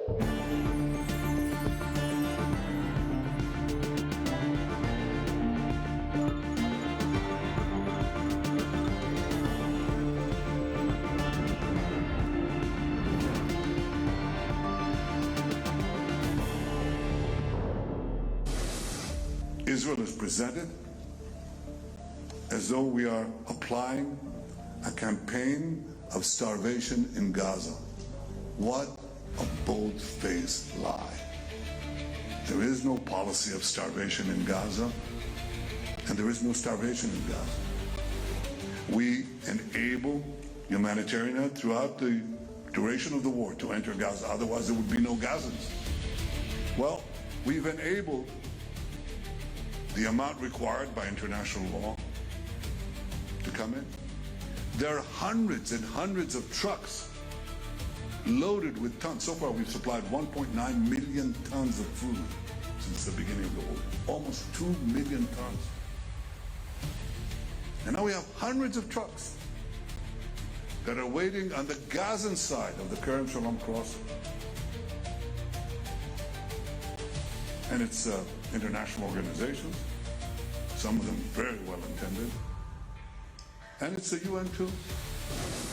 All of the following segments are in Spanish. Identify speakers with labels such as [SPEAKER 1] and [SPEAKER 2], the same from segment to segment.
[SPEAKER 1] Israel is presented as though we are applying a campaign of starvation in Gaza. What a bold-faced lie. There is no policy of starvation in Gaza, and there is no starvation in Gaza. We enable humanitarian aid throughout the duration of the war to enter Gaza, otherwise there would be no Gazans. Well, we've enabled the amount required by international law to come in. There are hundreds and hundreds of trucks loaded with tons. So far we've supplied 1.9 million tons of food since the beginning of the war. Almost 2 million tons. And now we have hundreds of trucks that are waiting on the Gazan side of the Kerem Shalom crossing. And it's international organizations, some of them very well intended, and it's the UN too.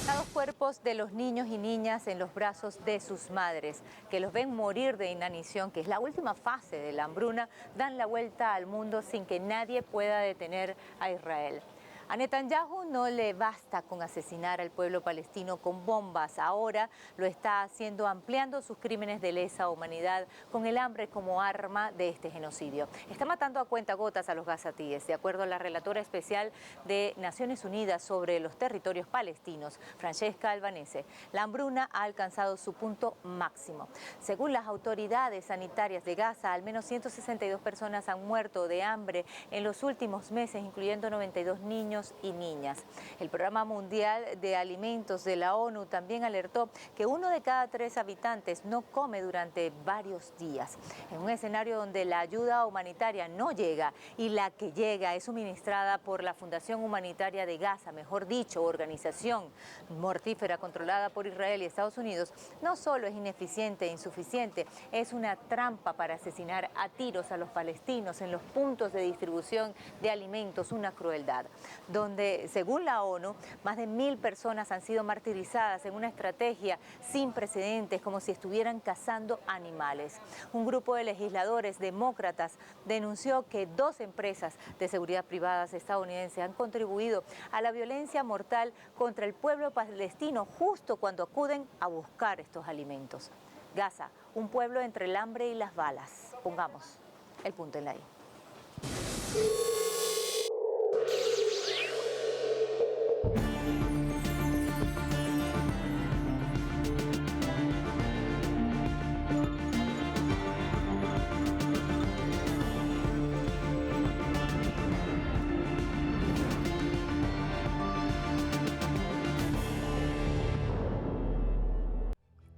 [SPEAKER 2] Los cuerpos de los niños y niñas en los brazos de sus madres, que los ven morir de inanición, que es la última fase de la hambruna, dan la vuelta al mundo sin que nadie pueda detener a Israel. A Netanyahu no le basta con asesinar al pueblo palestino con bombas. Ahora lo está haciendo ampliando sus crímenes de lesa humanidad con el hambre como arma de este genocidio. Está matando a cuentagotas a los gazatíes. De acuerdo a la relatora especial de Naciones Unidas sobre los territorios palestinos, Francesca Albanese, la hambruna ha alcanzado su punto máximo. Según las autoridades sanitarias de Gaza, al menos 162 personas han muerto de hambre en los últimos meses, incluyendo 92 niños y niñas. El Programa Mundial de Alimentos de la ONU también alertó que 1 de cada 3 habitantes no come durante varios días. En un escenario donde la ayuda humanitaria no llega y la que llega es suministrada por la Fundación Humanitaria de Gaza, mejor dicho, organización mortífera controlada por Israel y Estados Unidos, no solo es ineficiente e insuficiente, es una trampa para asesinar a tiros a los palestinos en los puntos de distribución de alimentos, una crueldad, donde, según la ONU, más de 1000 personas han sido martirizadas en una estrategia sin precedentes, como si estuvieran cazando animales. Un grupo de legisladores demócratas denunció que 2 empresas de seguridad privadas estadounidenses han contribuido a la violencia mortal contra el pueblo palestino justo cuando acuden a buscar estos alimentos. Gaza, un pueblo entre el hambre y las balas. Pongamos el punto en la I.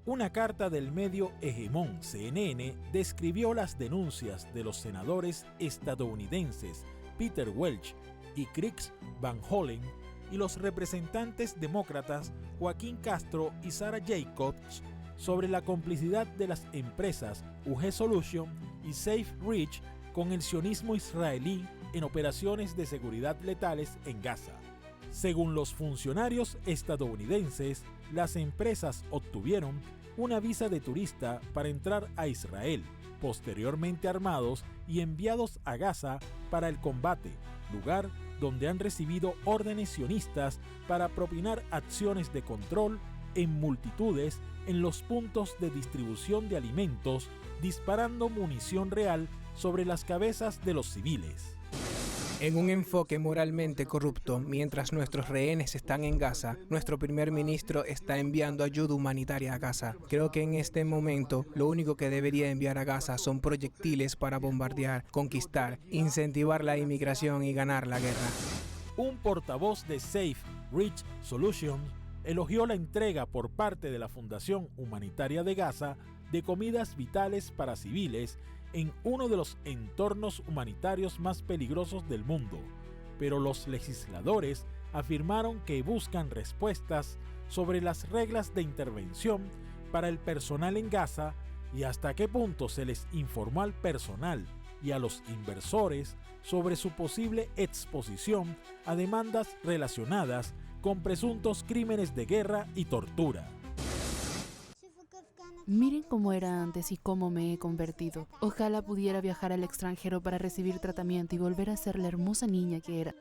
[SPEAKER 3] Una carta del medio hegemón CNN describió las denuncias de los senadores estadounidenses Peter Welch y Chris Van Hollen y los representantes demócratas Joaquín Castro y Sarah Jacobs sobre la complicidad de las empresas UG Solution y Safe Reach con el sionismo israelí en operaciones de seguridad letales en Gaza. Según los funcionarios estadounidenses, las empresas obtuvieron una visa de turista para entrar a Israel, posteriormente armados y enviados a Gaza para el combate, lugar donde han recibido órdenes sionistas para propinar acciones de control en multitudes en los puntos de distribución de alimentos, disparando munición real sobre las cabezas de los civiles.
[SPEAKER 4] En un enfoque moralmente corrupto, mientras nuestros rehenes están en Gaza, nuestro primer ministro está enviando ayuda humanitaria a Gaza. Creo que en este momento lo único que debería enviar a Gaza son proyectiles para bombardear, conquistar, incentivar la inmigración y ganar la guerra.
[SPEAKER 3] Un portavoz de Safe Reach Solutions elogió la entrega por parte de la Fundación Humanitaria de Gaza de comidas vitales para civiles en uno de los entornos humanitarios más peligrosos del mundo, pero los legisladores afirmaron que buscan respuestas sobre las reglas de intervención para el personal en Gaza ¿Y hasta qué punto se les informó al personal y a los inversores sobre su posible exposición a demandas relacionadas con presuntos crímenes de guerra y tortura?
[SPEAKER 5] Miren cómo era antes y cómo me he convertido. Ojalá pudiera viajar al extranjero para recibir tratamiento y volver a ser la hermosa niña que era.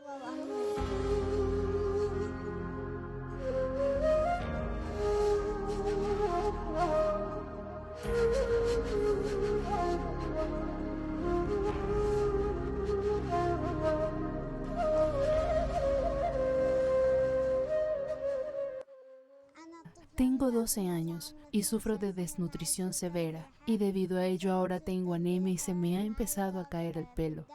[SPEAKER 5] Tengo 12 años y sufro de desnutrición severa y debido a ello ahora tengo anemia y se me ha empezado a caer el pelo.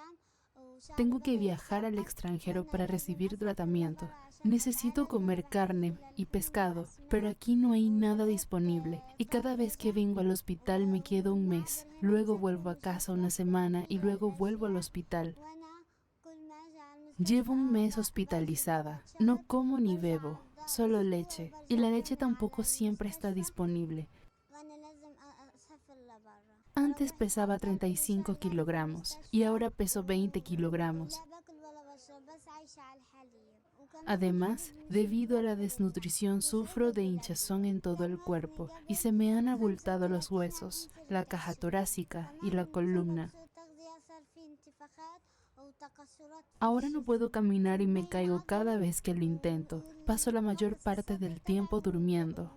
[SPEAKER 5] Tengo que viajar al extranjero para recibir tratamiento. Necesito comer carne y pescado, pero aquí no hay nada disponible y cada vez que vengo al hospital me quedo un mes. Luego vuelvo a casa una semana y luego vuelvo al hospital. Llevo un mes hospitalizada. No como ni bebo. Solo leche, y la leche tampoco siempre está disponible. Antes pesaba 35 kilogramos y ahora peso 20 kilogramos. Además, debido a la desnutrición sufro de hinchazón en todo el cuerpo y se me han abultado los huesos, la caja torácica y la columna. Ahora no puedo caminar y me caigo cada vez que lo intento. Paso la mayor parte del tiempo durmiendo.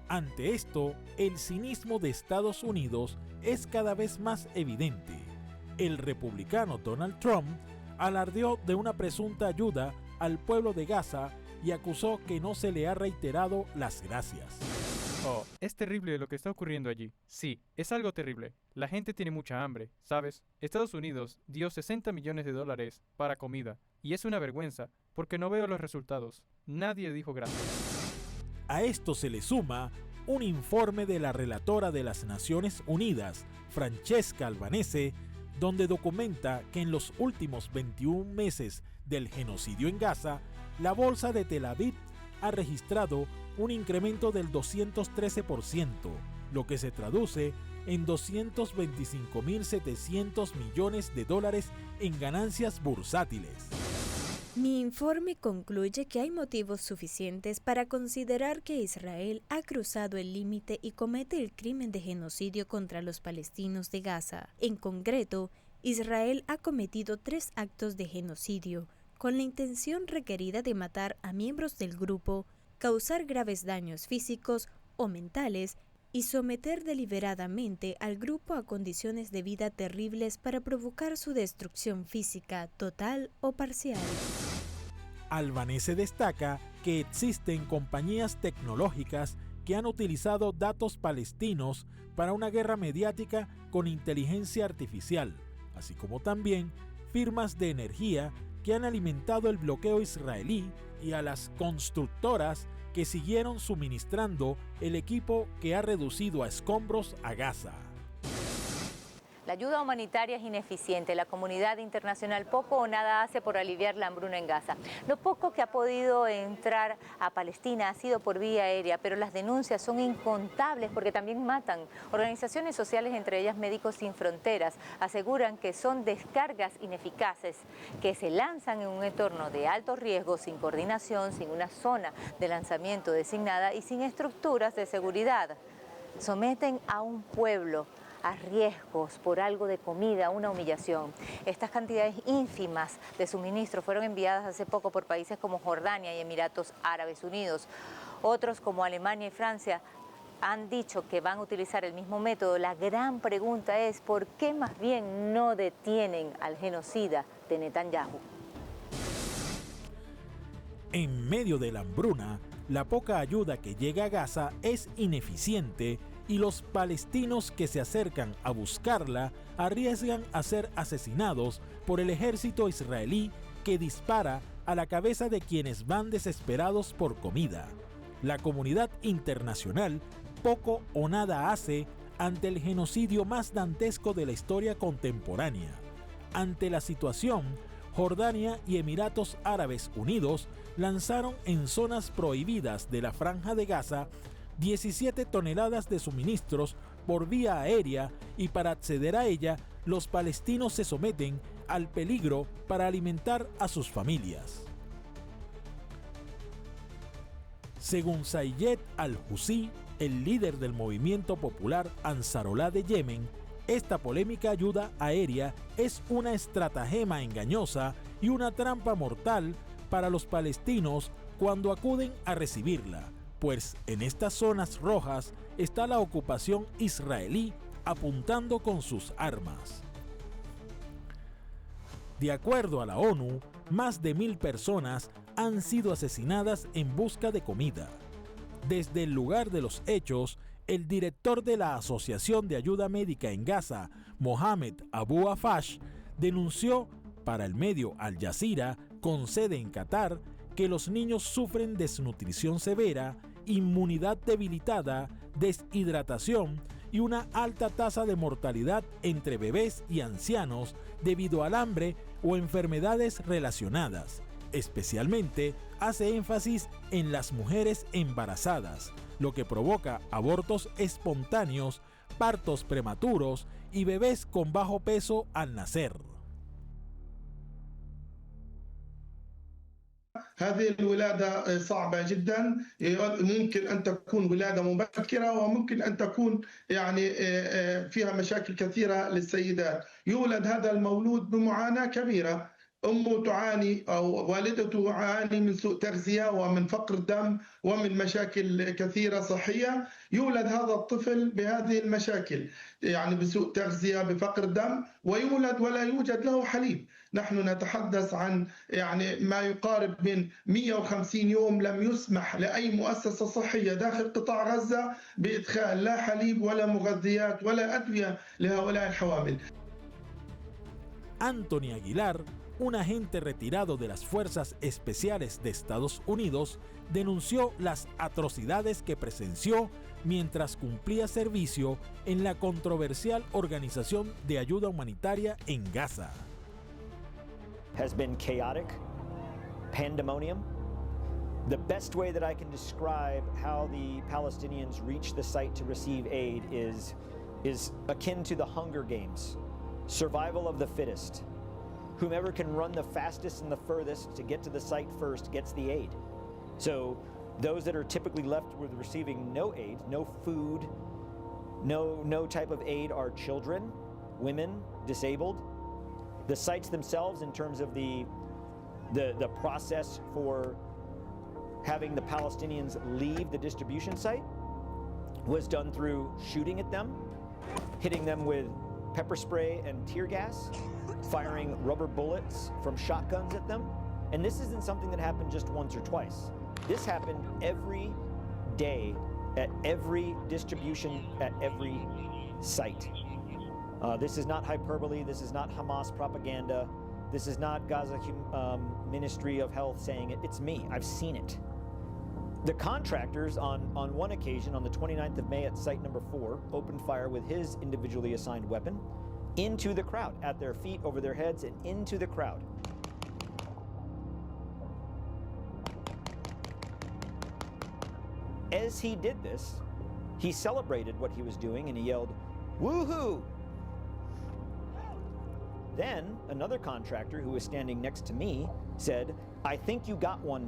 [SPEAKER 3] Ante esto, el cinismo de Estados Unidos es cada vez más evidente. El republicano Donald Trump alardeó de una presunta ayuda al pueblo de Gaza y acusó que no se le ha reiterado las gracias.
[SPEAKER 6] Oh, es terrible lo que está ocurriendo allí. Sí, es algo terrible. La gente tiene mucha hambre, ¿sabes? Estados Unidos dio $60 millones para comida. Y es una vergüenza, porque no veo los resultados. Nadie dijo gracias.
[SPEAKER 3] A esto se le suma un informe de la relatora de las Naciones Unidas, Francesca Albanese, donde documenta que en los últimos 21 meses del genocidio en Gaza, la bolsa de Tel Aviv ha registrado un incremento del 213%, lo que se traduce en $225.700 millones en ganancias bursátiles.
[SPEAKER 7] Mi informe concluye que hay motivos suficientes para considerar que Israel ha cruzado el límite y comete el crimen de genocidio contra los palestinos de Gaza. En concreto, Israel ha cometido 3 actos de genocidio, con la intención requerida de matar a miembros del grupo, causar graves daños físicos o mentales y someter deliberadamente al grupo a condiciones de vida terribles para provocar su destrucción física total o parcial.
[SPEAKER 3] Albanese destaca que existen compañías tecnológicas que han utilizado datos palestinos para una guerra mediática con inteligencia artificial, así como también firmas de energía que han alimentado el bloqueo israelí y a las constructoras que siguieron suministrando el equipo que ha reducido a escombros a Gaza.
[SPEAKER 2] La ayuda humanitaria es ineficiente. La comunidad internacional poco o nada hace por aliviar la hambruna en Gaza. Lo poco que ha podido entrar a Palestina ha sido por vía aérea, pero las denuncias son incontables porque también matan. Organizaciones sociales, entre ellas Médicos Sin Fronteras, aseguran que son descargas ineficaces que se lanzan en un entorno de alto riesgo, sin coordinación, sin una zona de lanzamiento designada y sin estructuras de seguridad. Someten a un pueblo a riesgos por algo de comida, una humillación. Estas cantidades ínfimas de suministro fueron enviadas hace poco por países como Jordania y Emiratos Árabes Unidos. Otros como Alemania y Francia han dicho que van a utilizar el mismo método. La gran pregunta es, ¿por qué más bien no detienen al genocida de Netanyahu?
[SPEAKER 3] En medio de la hambruna, la poca ayuda que llega a Gaza es ineficiente y los palestinos que se acercan a buscarla arriesgan a ser asesinados por el ejército israelí que dispara a la cabeza de quienes van desesperados por comida. La comunidad internacional poco o nada hace ante el genocidio más dantesco de la historia contemporánea. Ante la situación, Jordania y Emiratos Árabes Unidos lanzaron en zonas prohibidas de la Franja de Gaza 17 toneladas de suministros por vía aérea, y para acceder a ella, los palestinos se someten al peligro para alimentar a sus familias. Según Zayed al-Hussi, el líder del movimiento popular Ansarolá de Yemen, esta polémica ayuda aérea es una estratagema engañosa y una trampa mortal para los palestinos cuando acuden a recibirla, pues en estas zonas rojas está la ocupación israelí apuntando con sus armas. De acuerdo a la ONU, más de 1000 personas han sido asesinadas en busca de comida. Desde el lugar de los hechos, el director de la Asociación de Ayuda Médica en Gaza, Mohamed Abu Afash, denunció para el medio Al Jazeera, con sede en Qatar, que los niños sufren desnutrición severa, inmunidad debilitada, deshidratación y una alta tasa de mortalidad entre bebés y ancianos debido al hambre o enfermedades relacionadas. Especialmente hace énfasis en las mujeres embarazadas, lo que provoca abortos espontáneos, partos prematuros y bebés con bajo peso al nacer.
[SPEAKER 8] هذه الولادة صعبة جدا، ممكن أن تكون ولادة مبكرة وممكن أن تكون يعني فيها مشاكل كثيرة للسيدات. يولد هذا المولود بمعاناة كبيرة، أمه تعاني أو والدته تعاني من سوء تغذية ومن فقر دم ومن مشاكل كثيرة صحية. يولد هذا الطفل بهذه المشاكل، يعني بسوء تغذية، بفقر دم، ويولد ولا يوجد له حليب. نحن نتحدث عن يعني ما يقارب من 150 يوم لم يسمح لأي مؤسسة صحية داخل قطاع غزة بإدخال لا حليب ولا مغذيات ولا أدوية لهؤلاء الحوامل.
[SPEAKER 3] Anthony Aguilar, un agente retirado de las Fuerzas Especiales de Estados Unidos, denunció las atrocidades que presenció mientras cumplía servicio en la controversial Organización de Ayuda Humanitaria en Gaza.
[SPEAKER 9] Has been chaotic, pandemonium. The best way that I can describe how the Palestinians reach the site to receive aid is akin to the Hunger Games. Survival of the fittest. Whomever can run the fastest and the furthest to get to the site first gets the aid. So those that are typically left with receiving no aid, no food, no type of aid are children, women, disabled. The sites themselves, in terms of the process for having the Palestinians leave the distribution site, was done through shooting at them, hitting them with pepper spray and tear gas, firing rubber bullets from shotguns at them. And this isn't something that happened just once or twice. This happened every day at every distribution, at every site. This is not hyperbole, this is not Hamas propaganda, this is not Gaza Ministry of Health saying it, it's me, I've seen it. The contractors on one occasion, on the 29th of May at site number 4, opened fire with his individually assigned weapon into the crowd, at their feet, over their heads, and into the crowd. As he did this, he celebrated what he was doing and he yelled, "Woohoo!" Then another contractor who was standing next to me said, "I think you got one."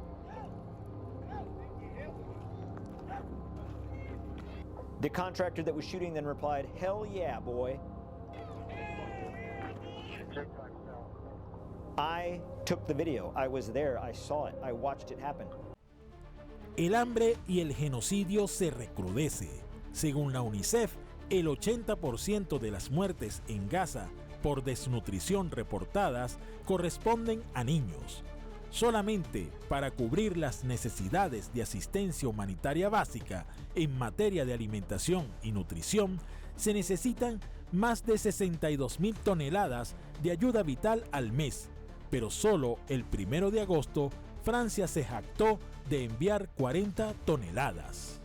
[SPEAKER 9] The contractor that was shooting then replied, "Hell yeah, boy." I took the video. I was there. I saw it. I watched it happen.
[SPEAKER 3] El hambre y el genocidio se recrudece. Según la UNICEF, el 80% de las muertes en Gaza por desnutrición reportadas corresponden a niños. Solamente para cubrir las necesidades de asistencia humanitaria básica en materia de alimentación y nutrición, se necesitan más de 62,000 toneladas de ayuda vital al mes, pero solo el 1 de agosto Francia se jactó de enviar 40 toneladas.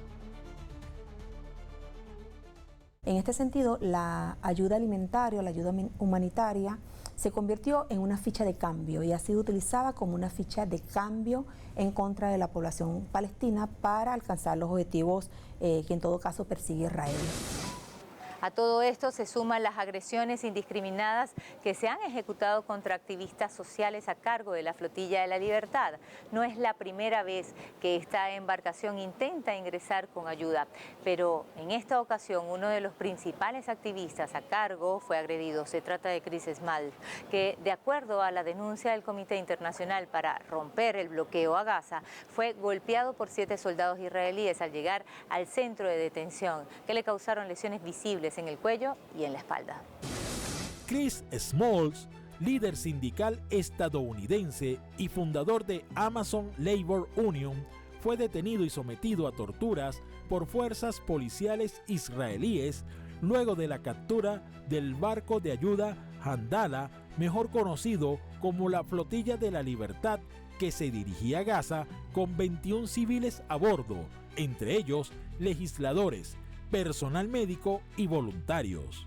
[SPEAKER 10] En este sentido, la ayuda alimentaria o la ayuda humanitaria se convirtió en una ficha de cambio y ha sido utilizada como una ficha de cambio en contra de la población palestina para alcanzar los objetivos que en todo caso persigue Israel.
[SPEAKER 2] A todo esto se suman las agresiones indiscriminadas que se han ejecutado contra activistas sociales a cargo de la Flotilla de la Libertad. No es la primera vez que esta embarcación intenta ingresar con ayuda, pero en esta ocasión uno de los principales activistas a cargo fue agredido. Se trata de Chris Small, que de acuerdo a la denuncia del Comité Internacional para romper el bloqueo a Gaza, fue golpeado por 7 soldados israelíes al llegar al centro de detención, que le causaron lesiones visibles en el cuello y en la espalda.
[SPEAKER 3] Chris Smalls, líder sindical estadounidense y fundador de Amazon Labor Union, fue detenido y sometido a torturas por fuerzas policiales israelíes luego de la captura del barco de ayuda Handala, mejor conocido como la Flotilla de la Libertad, que se dirigía a Gaza con 21 civiles a bordo, entre ellos legisladores, personal médico y voluntarios.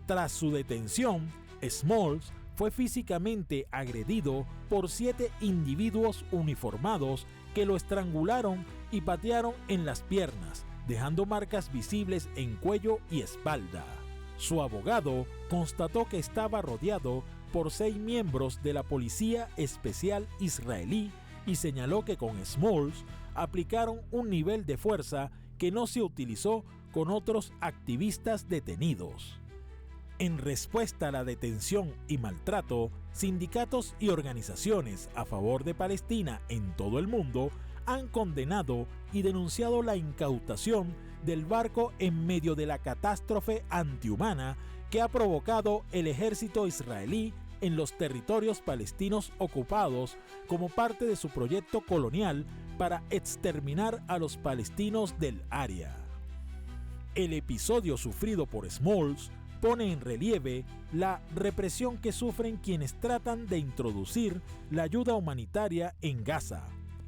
[SPEAKER 3] Tras su detención, Smalls fue físicamente agredido por 7 individuos uniformados que lo estrangularon y patearon en las piernas, dejando marcas visibles en cuello y espalda. Su abogado constató que estaba rodeado por 6 miembros de la Policía Especial israelí y señaló que con Smalls aplicaron un nivel de fuerza que no se utilizó con otros activistas detenidos. En respuesta a la detención y maltrato, sindicatos y organizaciones a favor de Palestina en todo el mundo han condenado y denunciado la incautación del barco en medio de la catástrofe antihumana que ha provocado el ejército israelí en los territorios palestinos ocupados como parte de su proyecto colonial para exterminar a los palestinos del área. El episodio sufrido por Smalls pone en relieve la represión que sufren quienes tratan de introducir la ayuda humanitaria en Gaza,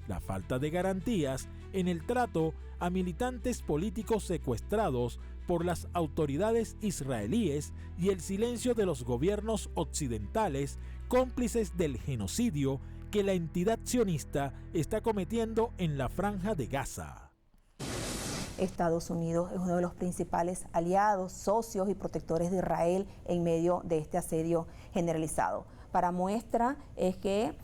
[SPEAKER 3] la falta de garantías en el trato a militantes políticos secuestrados por las autoridades israelíes y el silencio de los gobiernos occidentales cómplices del genocidio que la entidad sionista está cometiendo en la Franja de Gaza.
[SPEAKER 10] Estados Unidos es uno de los principales aliados, socios y protectores de Israel en medio de este asedio generalizado. Para muestra es que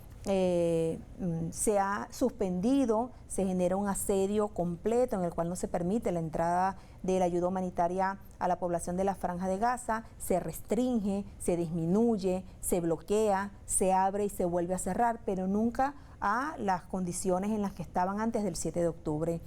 [SPEAKER 10] se ha suspendido, se genera un asedio completo en el cual no se permite la entrada de la ayuda humanitaria a la población de la Franja de Gaza, se restringe, se disminuye, se bloquea, se abre y se vuelve a cerrar, pero nunca a las condiciones en las que estaban antes del 7 de octubre.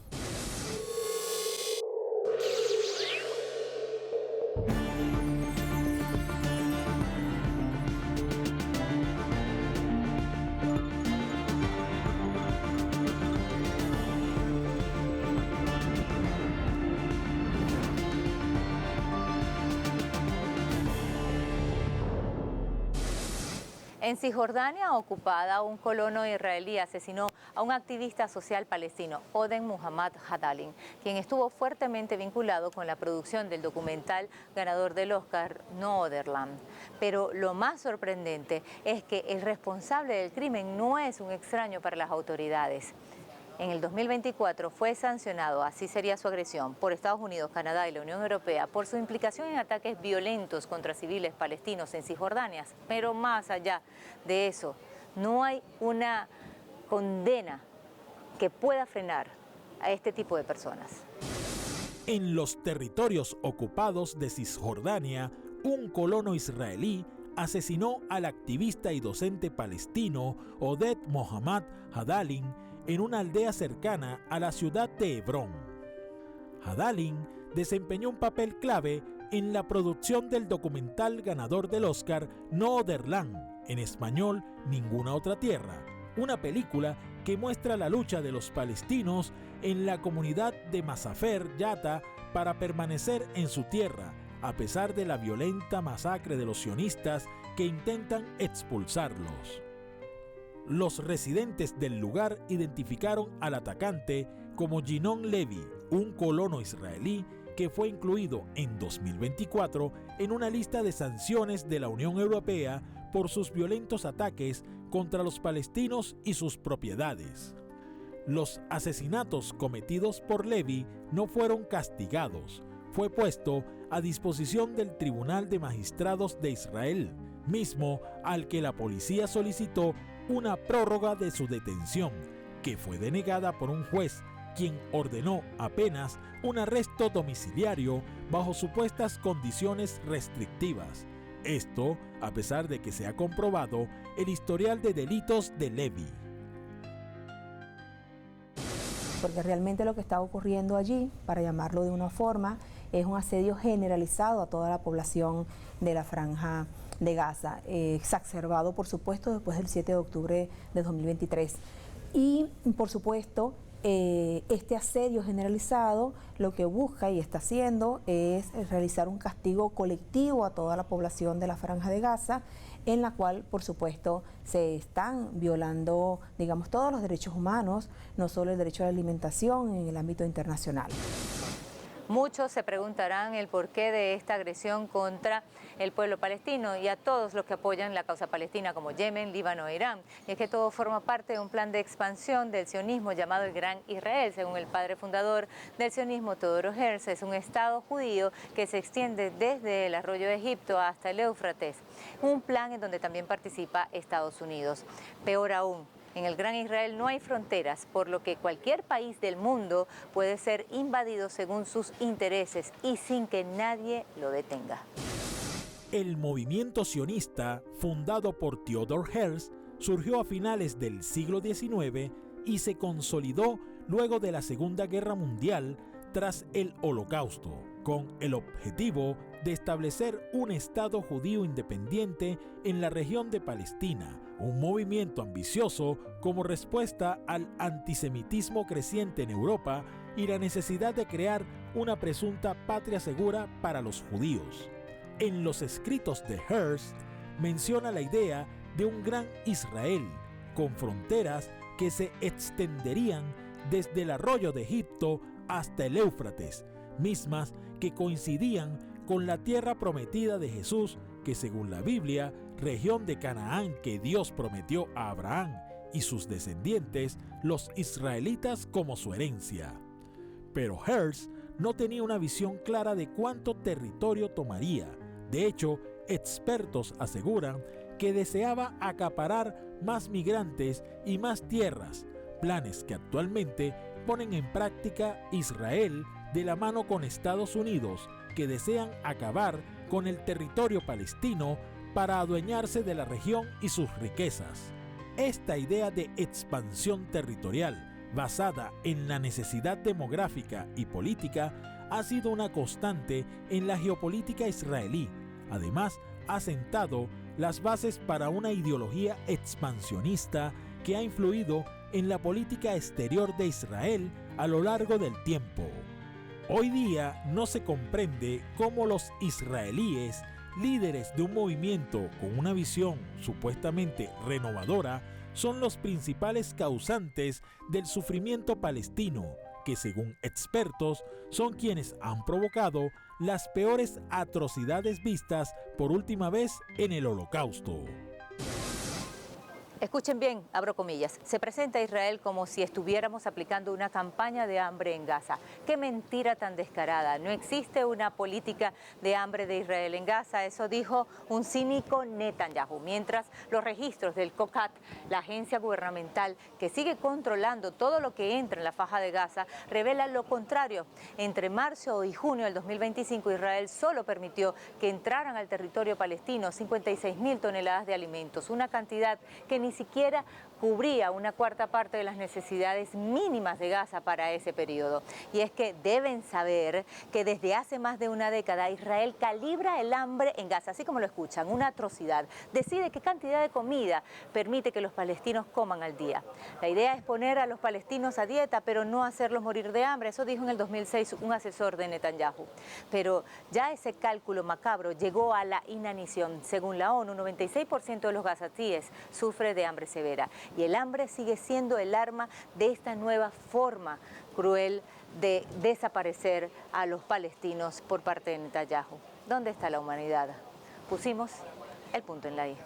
[SPEAKER 2] En Cisjordania ocupada, un colono israelí asesinó a un activista social palestino, Oden Muhammad Hadalin, quien estuvo fuertemente vinculado con la producción del documental ganador del Oscar, Noorderland. Pero lo más sorprendente es que el responsable del crimen no es un extraño para las autoridades. En el 2024 fue sancionado, así sería su agresión, por Estados Unidos, Canadá y la Unión Europea por su implicación en ataques violentos contra civiles palestinos en Cisjordania. Pero más allá de eso, no hay una condena que pueda frenar a este tipo de personas.
[SPEAKER 3] En los territorios ocupados de Cisjordania, un colono israelí asesinó al activista y docente palestino Oded Mohammad Hadalin en una aldea cercana a la ciudad de Hebrón. Hadalin desempeñó un papel clave en la producción del documental ganador del Oscar Noorderland, en español Ninguna otra tierra, una película que muestra la lucha de los palestinos en la comunidad de Masafer Yatta para permanecer en su tierra, a pesar de la violenta masacre de los sionistas que intentan expulsarlos. Los residentes del lugar identificaron al atacante como Ginon Levi, un colono israelí que fue incluido en 2024 en una lista de sanciones de la Unión Europea por sus violentos ataques contra los palestinos y sus propiedades. Los asesinatos cometidos por Levy no fueron castigados. Fue puesto a disposición del Tribunal de Magistrados de Israel, mismo al que la policía solicitó una prórroga de su detención, que fue denegada por un juez, quien ordenó apenas un arresto domiciliario bajo supuestas condiciones restrictivas. Esto a pesar de que se ha comprobado el historial de delitos de Levy.
[SPEAKER 10] Porque realmente lo que está ocurriendo allí, para llamarlo de una forma, es un asedio generalizado a toda la población de la Franja de Gaza, exacerbado por supuesto después del 7 de octubre de 2023. Y por supuesto, este asedio generalizado lo que busca y está haciendo es realizar un castigo colectivo a toda la población de la Franja de Gaza, en la cual, por supuesto, se están violando, digamos, todos los derechos humanos, no solo el derecho a la alimentación en el ámbito internacional.
[SPEAKER 2] Muchos se preguntarán el porqué de esta agresión contra el pueblo palestino y a todos los que apoyan la causa palestina como Yemen, Líbano e Irán. Y es que todo forma parte de un plan de expansión del sionismo llamado el Gran Israel. Según el padre fundador del sionismo, Theodor Herzl, es un estado judío que se extiende desde el arroyo de Egipto hasta el Éufrates. Un plan en donde también participa Estados Unidos. Peor aún, en el Gran Israel no hay fronteras, por lo que cualquier país del mundo puede ser invadido según sus intereses y sin que nadie lo detenga.
[SPEAKER 3] El movimiento sionista, fundado por Theodor Herzl, surgió a finales del siglo XIX y se consolidó luego de la Segunda Guerra Mundial tras el Holocausto, con el objetivo de establecer un Estado judío independiente en la región de Palestina, un movimiento ambicioso como respuesta al antisemitismo creciente en Europa y la necesidad de crear una presunta patria segura para los judíos. En los escritos de Herzl menciona la idea de un gran Israel, con fronteras que se extenderían desde el arroyo de Egipto hasta el Éufrates, mismas que coincidían con la tierra prometida de Jesús, que según la Biblia, región de Canaán que Dios prometió a Abraham y sus descendientes, los israelitas, como su herencia. Pero Herzl no tenía una visión clara de cuánto territorio tomaría. De hecho, expertos aseguran que deseaba acaparar más migrantes y más tierras, planes que actualmente ponen en práctica Israel de la mano con Estados Unidos, que desean acabar con el territorio palestino para adueñarse de la región y sus riquezas. Esta idea de expansión territorial, basada en la necesidad demográfica y política, ha sido una constante en la geopolítica israelí. Además, ha sentado las bases para una ideología expansionista que ha influido en la política exterior de Israel a lo largo del tiempo. Hoy día no se comprende cómo los israelíes, líderes de un movimiento con una visión supuestamente renovadora, son los principales causantes del sufrimiento palestino, que según expertos son quienes han provocado las peores atrocidades vistas por última vez en el Holocausto.
[SPEAKER 2] Escuchen bien, abro comillas, se presenta a Israel como si estuviéramos aplicando una campaña de hambre en Gaza. ¡Qué mentira tan descarada! No existe una política de hambre de Israel en Gaza, eso dijo un cínico Netanyahu. Mientras los registros del COCAT, la agencia gubernamental que sigue controlando todo lo que entra en la faja de Gaza, revelan lo contrario. Entre marzo y junio del 2025, Israel solo permitió que entraran al territorio palestino 56.000 toneladas de alimentos, una cantidad que ni siquiera cubría una cuarta parte de las necesidades mínimas de Gaza para ese periodo. Y es que deben saber que desde hace más de una década Israel calibra el hambre en Gaza, así como lo escuchan, una atrocidad. Decide qué cantidad de comida permite que los palestinos coman al día. La idea es poner a los palestinos a dieta, pero no hacerlos morir de hambre. Eso dijo en el 2006 un asesor de Netanyahu. Pero ya ese cálculo macabro llegó a la inanición. Según la ONU, 96% de los gazatíes sufre de hambre severa. Y el hambre sigue siendo el arma de esta nueva forma cruel de desaparecer a los palestinos por parte de Netanyahu. ¿Dónde está la humanidad? Pusimos el punto en la I.